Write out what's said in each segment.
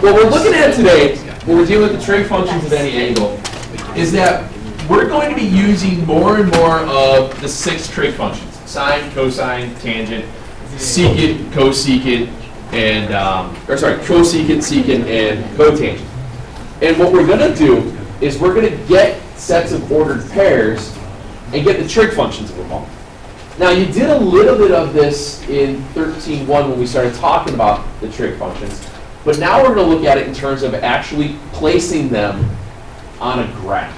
What we're looking at today, when we're dealing with the trig functions of any angle, is that we're going to be using more and more of the 6 trig functions: sine, cosine, tangent, secant, cosecant, and cosecant, secant, and cotangent. And what we're going to do is we're going to get sets of ordered pairs and get the trig functions of them all. Now, you did a little bit of this in 13.1 when we started talking about the trig functions, but now we're going to look at it in terms of actually placing them on a graph.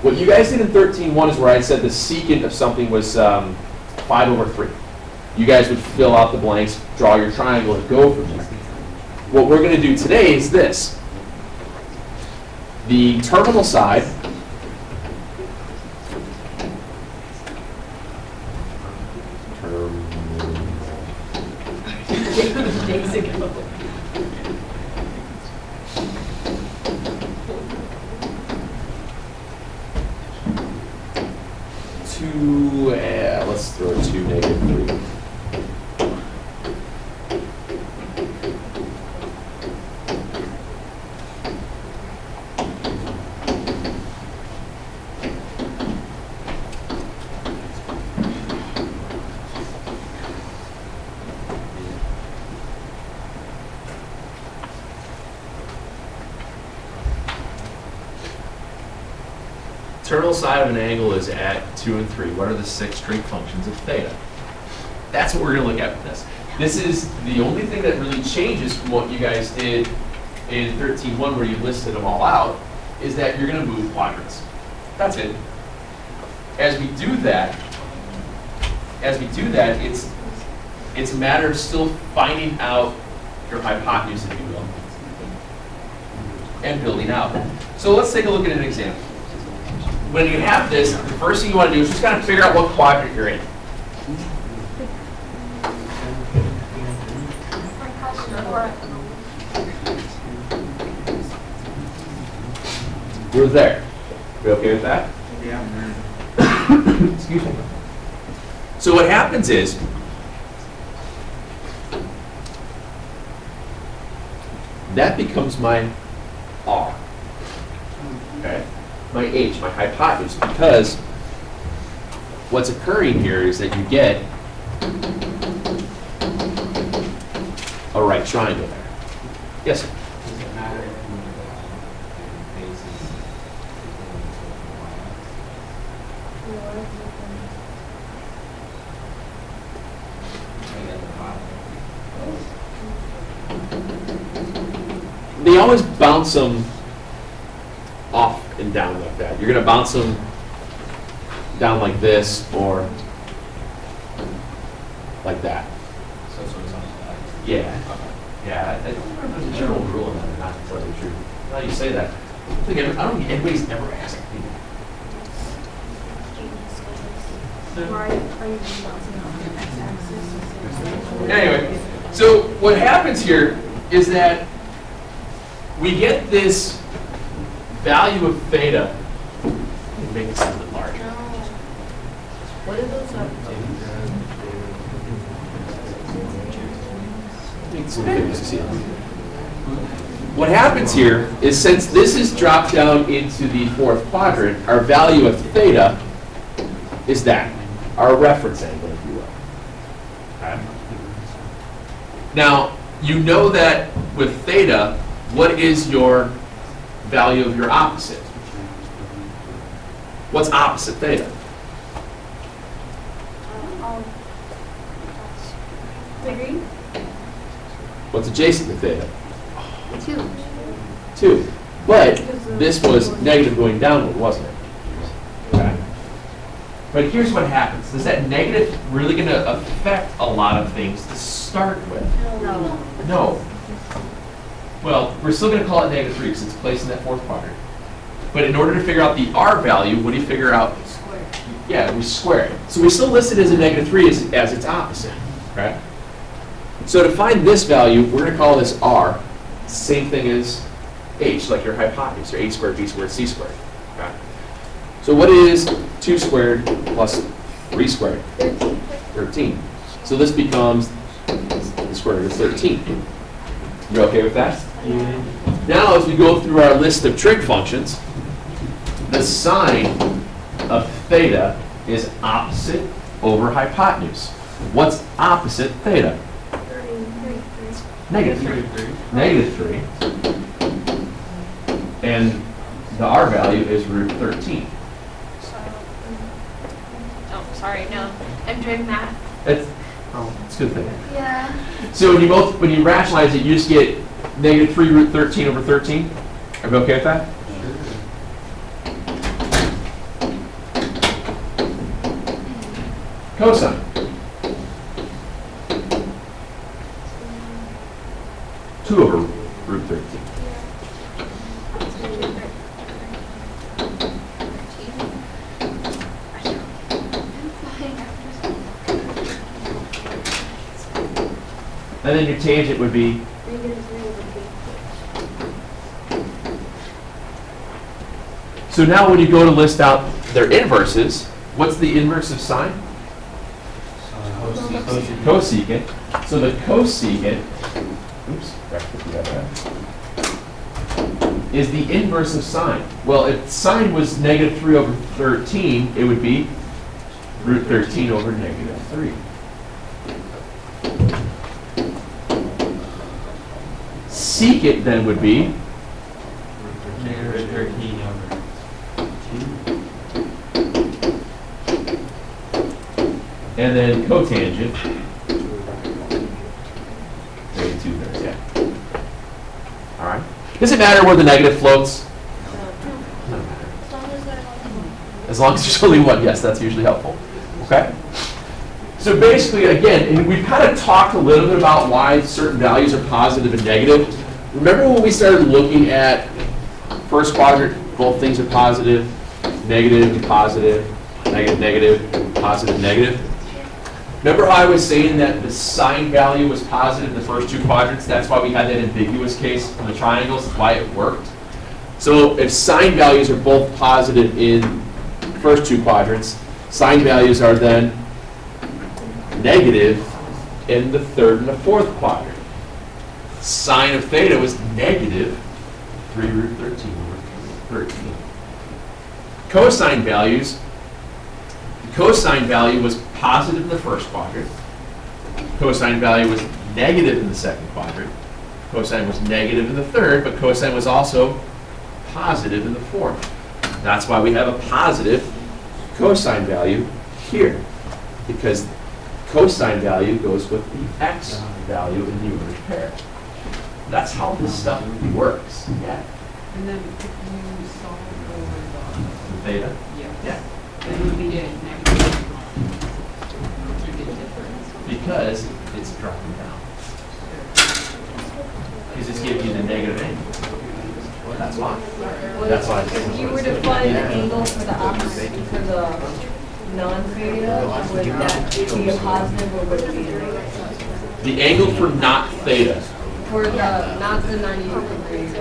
What you guys did in 13.1 is where I said the secant of something was 5/3. You guys would fill out the blanks, draw your triangle, and go from there. What we're going to do today is this. The terminal side let's throw 2, -3. Terminal side of an angle is at 2 and 3. What are the 6 trig functions of theta? That's what we're going to look at with this. This is the only thing that really changes from what you guys did in 13.1 where you listed them all out, is that you're going to move quadrants. That's it. As we do that, it's a matter of still finding out your hypotenuse, if you will, and building out. So let's take a look at an example. When you have this, the first thing you want to do is just kind of figure out what quadrant you're in. We're there. We okay with that? Yeah. Excuse me. So what happens is, that becomes my R. Okay? My H, my hypotenuse, because what's occurring here is that you get a right triangle there. Yes, sir? Does it matter if the bases they always bounce them off and down like that. You're going to bounce them down like this or like that. So it's on the side. Yeah. Yeah. I don't remember if there's a general rule on that or not, to tell you the truth. Now you say that. I don't think anybody's ever asked me. Why are you bouncing on the x-axis? Anyway, so what happens here is that we get this value of theta. Let me make this a little bit larger. What are those up? What happens here is, since this is dropped down into the 4th quadrant, our value of theta is that, our reference angle, if you will. Okay. Now, you know that with theta, what is your value of your opposite? What's opposite theta? Degree? What's adjacent to theta? 2. 2. But this was negative going downward, wasn't it? Okay. But here's what happens. Is that negative really going to affect a lot of things to start with? No. No. Well, we're still going to call it -3 because it's placed in that 4th quadrant. But in order to figure out the R value, what do you figure out? Square. Yeah, we square it. So we still list it as a -3 as its opposite, right? So to find this value, we're going to call this R. Same thing as H, like your hypotenuse, or H squared, B squared, C squared. Okay? So what is 2 squared plus 3 squared? 13. 13. So this becomes the square root of 13. You okay with that? Now, as we go through our list of trig functions, the sine of theta is opposite over hypotenuse. What's opposite theta? Negative 3. Negative 3. And the R value is root 13. Oh, sorry, no. I'm doing math. It's a good thing. Yeah. So when you rationalize it, you just get negative 3 root 13 over 13. Are we okay with that? Cosine. Two over root 13. And then your tangent would be so now when you go to list out their inverses, what's the inverse of sine? Cosecant. So the cosecant, is the inverse of sine. Well, if sine was negative 3 over 13, it would be root 13 over negative 3. Secant then would be Negative 13 over 2. and then cotangent. Maybe 2 there, yeah. All right. Does it matter where the negative floats? Doesn't matter. As long as there's only one, yes, that's usually helpful. Okay? So basically, again, and we've kind of talked a little bit about why certain values are positive and negative. Remember when we started looking at first quadrant, both things are positive, negative, positive, negative, negative, positive, negative? Remember how I was saying that the sine value was positive in the first two quadrants? That's why we had that ambiguous case on the triangles, that's why it worked. So if sine values are both positive in the first two quadrants, sine values are then negative in the third and the fourth quadrant. Sine of theta was negative 3 root 13 over 13. Cosine values, the cosine value was positive in the first quadrant. Cosine value was negative in the second quadrant. Cosine was negative in the third, but cosine was also positive in the fourth. That's why we have a positive cosine value here, because cosine value goes with the x value in the unit pair. That's how this stuff works. Yeah. And then if you solve for The theta? yeah, Yeah. then you would be getting negative. You get difference. Because it's dropping down. Because it's giving you the negative angle. That's why. That's why. If you were to find the angle for the opposite, for the non-theta, would that be a positive or would it be a negative? The angle for not theta. For the, not the 90 degrees,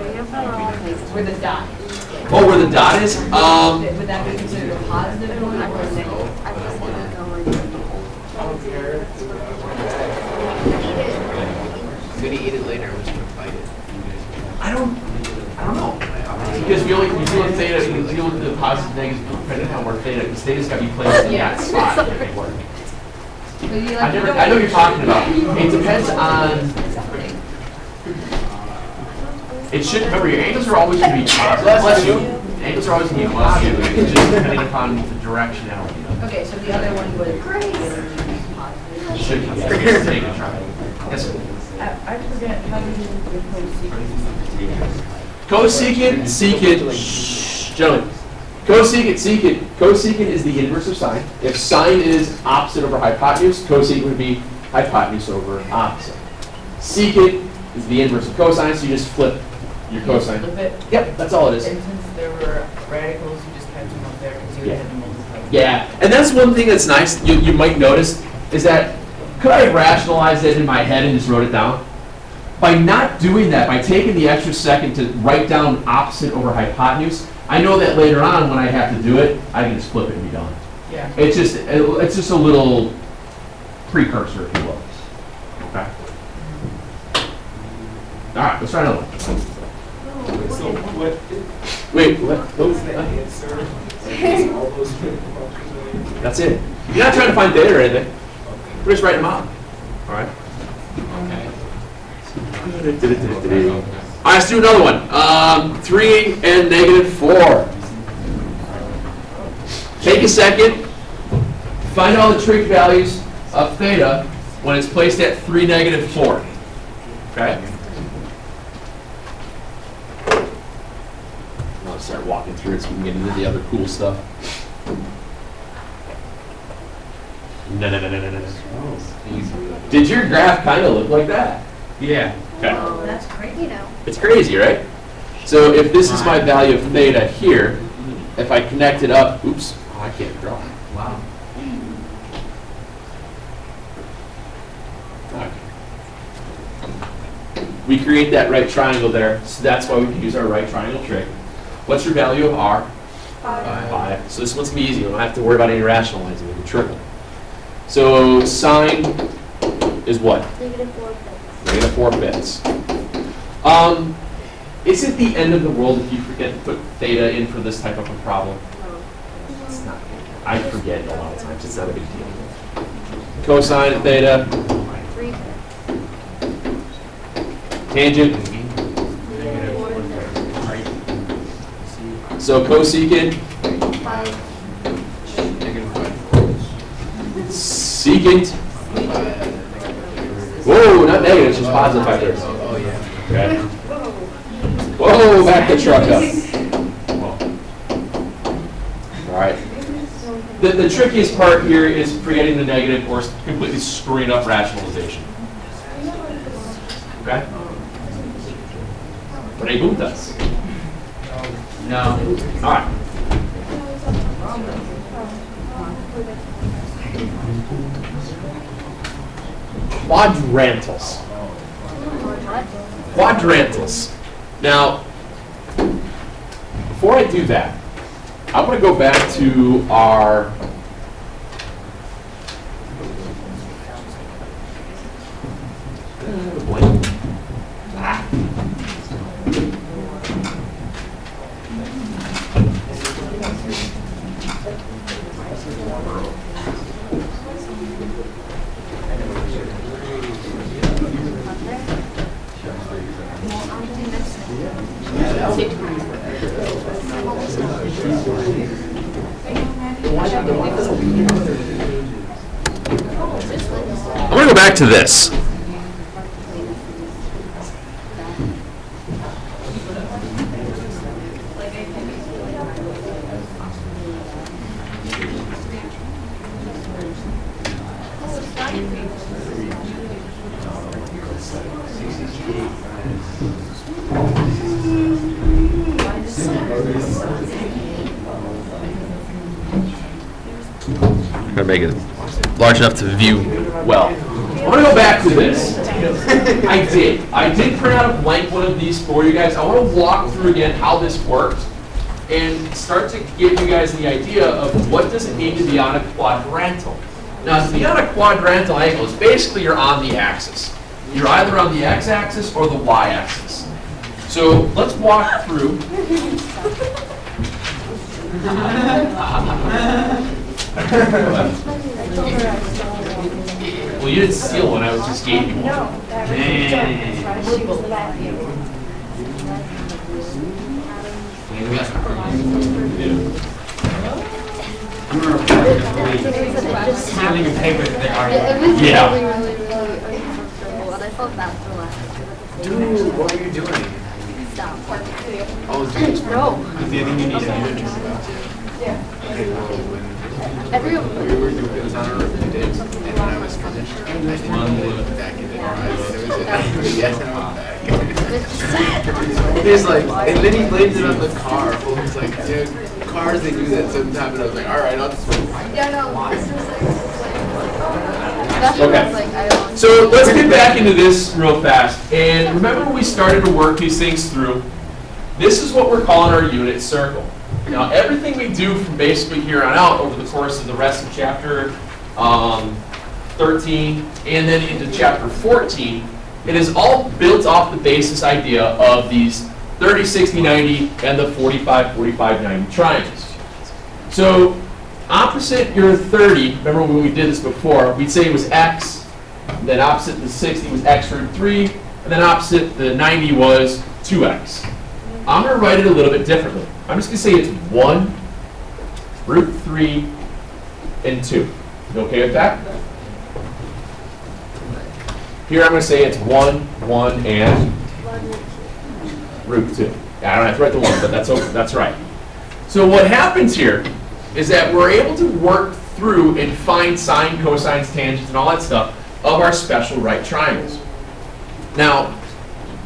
where the dot. Oh, where the dot is? Would that be considered a positive one or a negative? Gonna eat it later. I'm just gonna fight it. I don't know. Because we deal with theta, we deal with the positive, negative, depending on where theta, because theta's got to be placed in that spot. to make it work. But you I like, you know don't- what you're talking about. It depends on, it should, remember, your angles are always going to be positive. Bless you. Angles are always going to be positive, it's just depending upon the directionality of it. Okay, so the other one would be positive. Should be. Take a try. Yes, sir. I forget how to do the Cosecant, secant, shh, gentlemen. Cosecant is the inverse of sine. If sine is opposite over hypotenuse, cosecant would be hypotenuse over opposite. Secant is the inverse of cosine, so you just flip your cosine. Flip it. Yep, that's all it is. And since there were radicals, you just kept them up there because you Yeah. had to multiply. Yeah, and that's one thing that's nice, you might notice, is that could I have rationalized it in my head and just wrote it down? By not doing that, by taking the extra second to write down opposite over hypotenuse, I know that later on when I have to do it, I can just flip it and be done. Yeah. It's just a little precursor, if you will. Okay. All right, let's try another one. So what Wait, what? is the answer? All those trig functions? That's it. You're not trying to find theta or anything. We're just writing them out. All right. Okay. All right, let's do another one. 3 and -4. Take a second. Find all the trig values of theta when it's placed at 3, -4. Okay? I'll start walking through it so we can get into the other cool stuff. No. Did your graph kind of look like that? Yeah. Okay. Oh, that's crazy. You know. It's crazy, right? So if this is my value of theta here, if I connect it up, oops, oh, I can't draw. Wow. We create that right triangle there, so that's why we can use our right triangle trick. What's your value of R? 5. So this one's gonna be easy. We don't have to worry about any rationalizing. We can triple. So sine is what? -4 bits. -4 bits. Is it the end of the world if you forget to put theta in for this type of a problem? It's not. I forget a lot of times. It's not a big deal. Cosine of theta. 3. Tangent. So cosecant. 5. Secant. Whoa, not negative, it's just positive factors. Oh, yeah. Okay. Whoa, back the truck up. All right. The trickiest part here is forgetting the negative or completely screwing up rationalization. Okay? Preguntas. No. All right. Quadrantals. What? Quadrantals. Now, before I do that, I want to go back to our blank. I'm going to go back to this. I'm going to make it large enough to view well. I'm going to go back to this. I did print out a blank one of these for you guys. I want to walk through again how this works and start to give you guys the idea of what does it mean to be on a quadrantal. Now, to be on a quadrantal angle is basically you're on the axis. You're either on the x-axis or the y-axis. So let's walk through. Well, you didn't steal one. I just gave you one. Stealing your paper that they already. Yeah. And I felt bad for laughing. Dude, what are you doing? Stop. Oh, dude. No. Do you think you need to? Okay, well, when Everyone. we were doing, it was on our review dates, and when I was finished, I didn't look back into it. It was yes, and I went back. He's like, and then he blamed it on the car. He's like, dude, cars, they do that sometimes. And I was like, all right, I'll just. Yeah, no. That's what I was like, I don't. So let's get back into this real fast. And remember when we started to work these things through? This is what we're calling our unit circle. Now, everything we do from basically here on out over the course of the rest of chapter 13 and then into chapter 14 It is all built off the basis idea of these 30, 60, 90, and the 45, 45, 90 triangles. So opposite your 30, remember when we did this before, we'd say it was x, then opposite the 60 was x root 3, and then opposite the 90 was 2x. I'm going to write it a little bit differently. I'm just going to say it's 1, root 3, and 2. You okay with that? Here I'm going to say it's 1, 1, and root 2. I don't have to write the 1, but that's right. So what happens here is that we're able to work through and find sine, cosines, tangents, and all that stuff of our special right triangles. Now,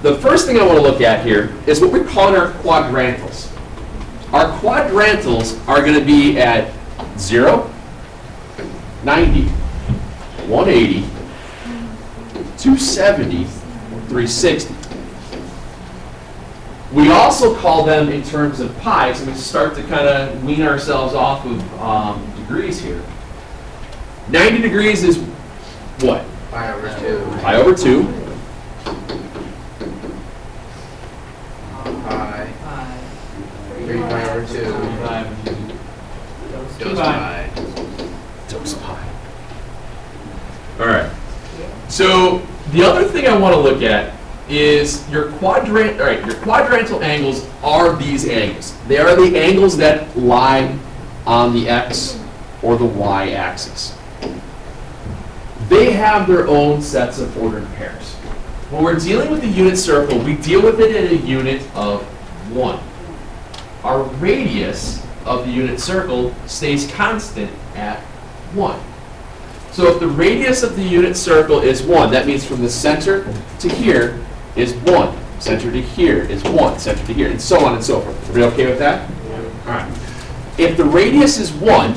the first thing I want to look at here is what we're calling our quadrantals. Our quadrantals are going to be at 0, 90, 180, 270, 360. We also call them in terms of pi, so we start to kind of wean ourselves off of degrees here. 90 degrees is what? Pi over 2. Pi over 2. Pi. 3 pi over 2. Dos pi. Dos pi. All right. So the other thing I want to look at is your quadrantal angles are these angles. They are the angles that lie on the x or the y axis. They have their own sets of ordered pairs. When we're dealing with the unit circle, we deal with it in a unit of 1. Our radius of the unit circle stays constant at 1. So if the radius of the unit circle is 1, that means from the center to here is 1. Center to here is 1. Center to here, and so on and so forth. Are we okay with that? Yeah. All right. If the radius is 1,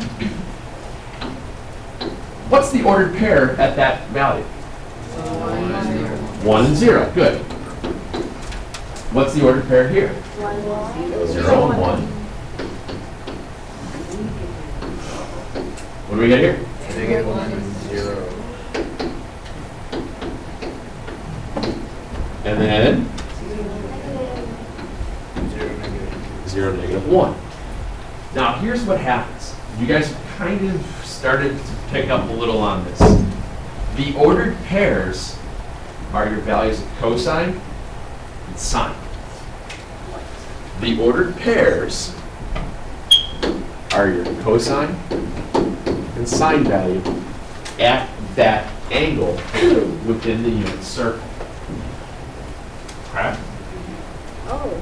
what's the ordered pair at that value? 1 and 0. Good. What's the ordered pair here? 0 and 1. What do we get here? Negative 1, 0. And then 0, negative. 0, negative 1. Now here's what happens. You guys kind of started to pick up a little on this. The ordered pairs are your values of cosine and sine. The ordered pairs are your cosine and sine value at that angle within the unit circle. Okay? Oh.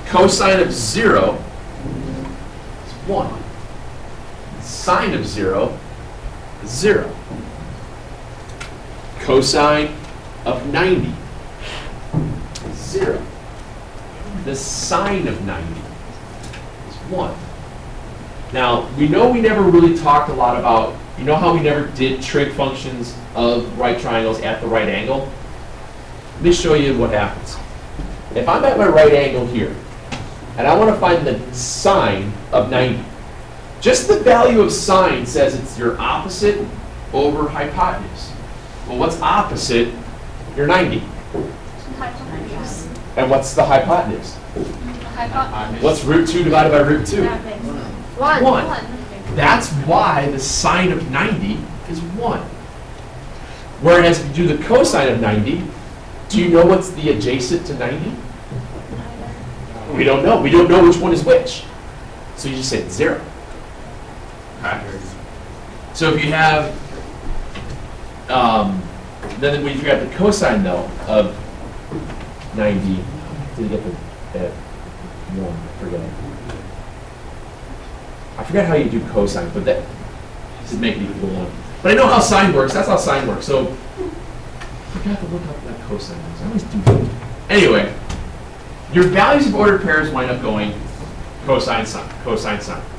Cosine of 0 is 1. Sine of 0 is 0. Cosine of 90 is 0. The sine of 90 is 1. Now, we know we never really talked a lot about, you know how we never did trig functions of right triangles at the right angle? Let me show you what happens. If I'm at my right angle here, and I want to find the sine of 90, just the value of sine says it's your opposite over hypotenuse. Well, what's opposite your 90? Hypotenuse. And what's the hypotenuse? Hypotenuse. What's root 2 divided by root 2? 1. 1. That's why the sine of 90 is 1. Whereas if you do the cosine of 90, do you know what's the adjacent to 90? We don't know. We don't know which one is which. So you just say 0. Okay. So if you have, then when you got the cosine though of 90, did you get the 1? I forget. I forgot how you do cosine, but that doesn't make any cool one. But I know how sine works. That's how sine works. So I forgot to look up that cosine. I always do that. Anyway, your values of ordered pairs wind up going cosine, sine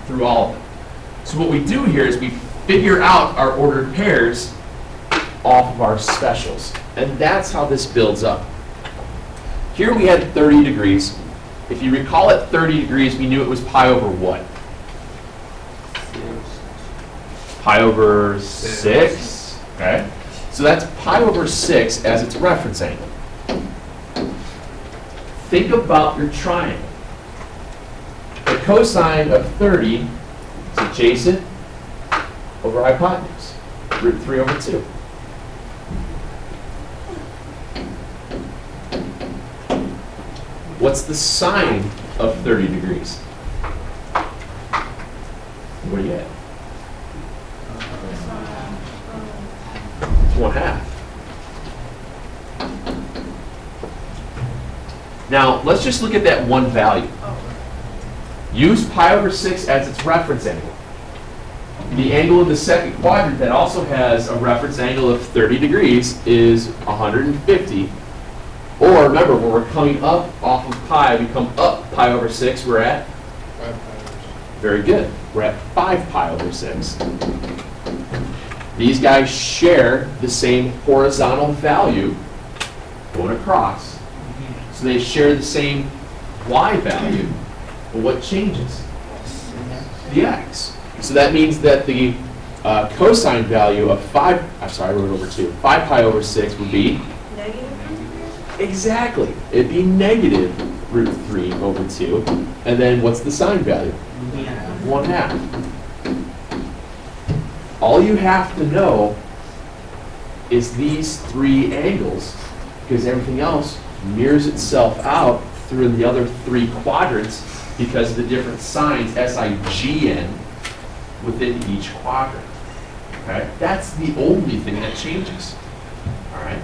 through all of them. So what we do here is we figure out our ordered pairs off of our specials. And that's how this builds up. Here we had 30 degrees. If you recall at 30 degrees, we knew it was pi over what? Pi over 6. Okay. So that's pi over 6 as its reference angle. Think about your triangle. The cosine of 30 is adjacent over hypotenuse, root 3 over 2. What's the sine of 30 degrees? What do you get? It's 1/2. Now, let's just look at that one value. Use pi over 6 as its reference angle. The angle in the second quadrant that also has a reference angle of 30 degrees is 150. Or remember, when we're coming up off of pi, we come up pi over 6, we're at? 5 pi. Very good. We're at 5 pi over 6. These guys share the same horizontal value going across. So they share the same y value, but what changes? The x. So that means that the cosine value of 5, I'm sorry, I wrote over 2, 5 pi over 6 would be? Negative? Exactly. It'd be negative root 3 over 2. And then what's the sine value? 1/2. All you have to know is these 3 angles, because everything else mirrors itself out through the other 3 quadrants because of the different signs, SIGN, within each quadrant. Okay? That's the only thing that changes. All right?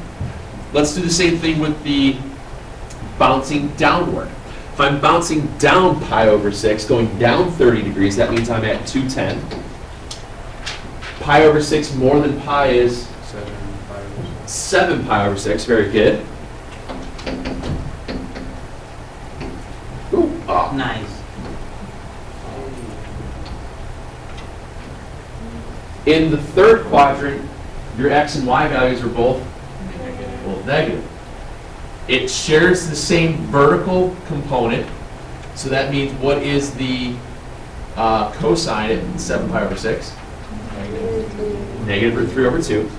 Let's do the same thing with the bouncing downward. If I'm bouncing down pi over 6, going down 30 degrees, that means I'm at 210. Pi over 6 more than pi is 7 pi over 6. Very good. Ooh, ah. Nice. In the third quadrant, your x and y values are both negative. It shares the same vertical component, so that means what is the cosine at 7 pi over 6? Negative root 3 over 2.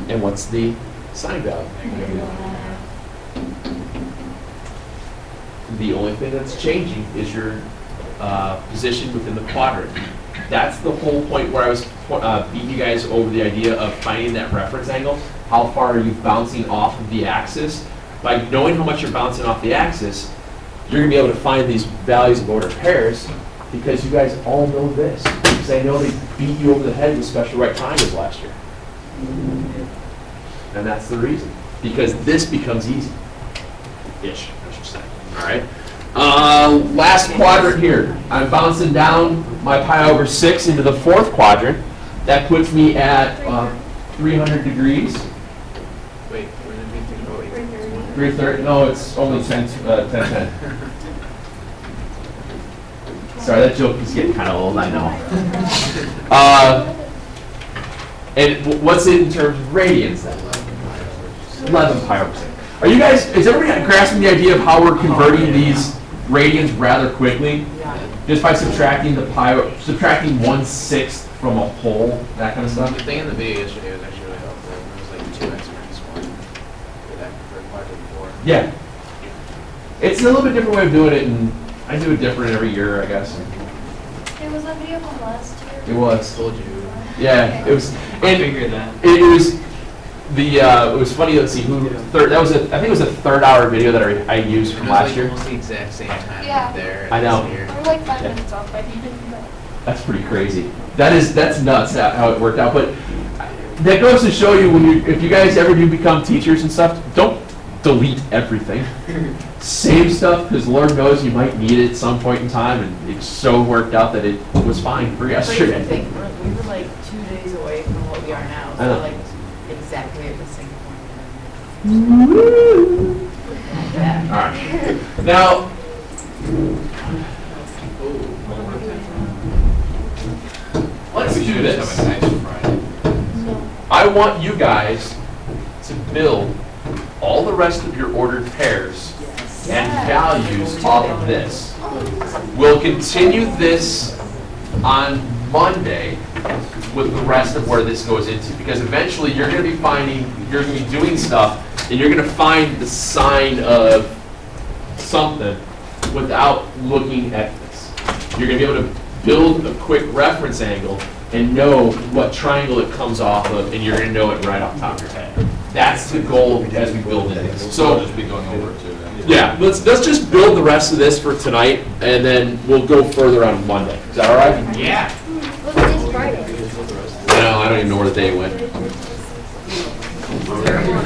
And what's the sine value? The only thing that's changing is your position within the quadrant. That's the whole point where I was beating you guys over the idea of finding that reference angle. How far are you bouncing off of the axis? By knowing how much you're bouncing off the axis, you're going to be able to find these values of ordered pairs because you guys all know this. Because I know they beat you over the head with special right triangles last year. And that's the reason. Because this becomes easy. Ish, I should say. All right. Last quadrant here. I'm bouncing down my pi over 6 into the fourth quadrant. That puts me at 300 degrees. Wait, where did we think about 330. No, it's only 10, 10. Sorry, that joke is getting kind of old, I know. And what's it in terms of radians then? 11 pi over 6. Are you guys, is everybody grasping the idea of how we're converting these radians rather quickly? Just by subtracting the subtracting 1/6 from a whole, that kind of stuff? The thing in the video yesterday was actually really helpful. It was like 2x minus 1 for that for quadrant 4. Yeah. It's a little bit different way of doing it, and I do it different every year, I guess. It was a video from last year. It was. Told you. Yeah, it was. I And figured that. it was the. It was funny. Let's see who. Third. That was a. I think it was a 3rd-hour video that I used from last year. Almost the exact same time Yeah. there. I know. This year. We're like 5 Yeah. minutes off by even. That's pretty crazy. That's nuts how it worked out. But that goes to show you if you guys ever do become teachers and stuff, don't delete everything. Save stuff because Lord knows you might need it at some point in time, and it so worked out that it was fine for yesterday. We were like 2 days away from what we are now, I know. so like exactly at the same point. Yeah. All right. Now, let's do this. Have a nice Friday. I want you guys to build all the rest of your ordered pairs and values off of this. We'll continue this on Monday with the rest of where this goes into, because eventually you're going to be doing stuff, and you're going to find the sign of something without looking at this. You're going to be able to build a quick reference angle and know what triangle it comes off of, and you're going to know it right off the top of your head. That's the goal as we build into this. So just be going over it too. yeah, let's just build the rest of this for tonight, and then we'll go further on Monday. Is that all right? Yeah. What's this Friday? No, I don't even know where the day went.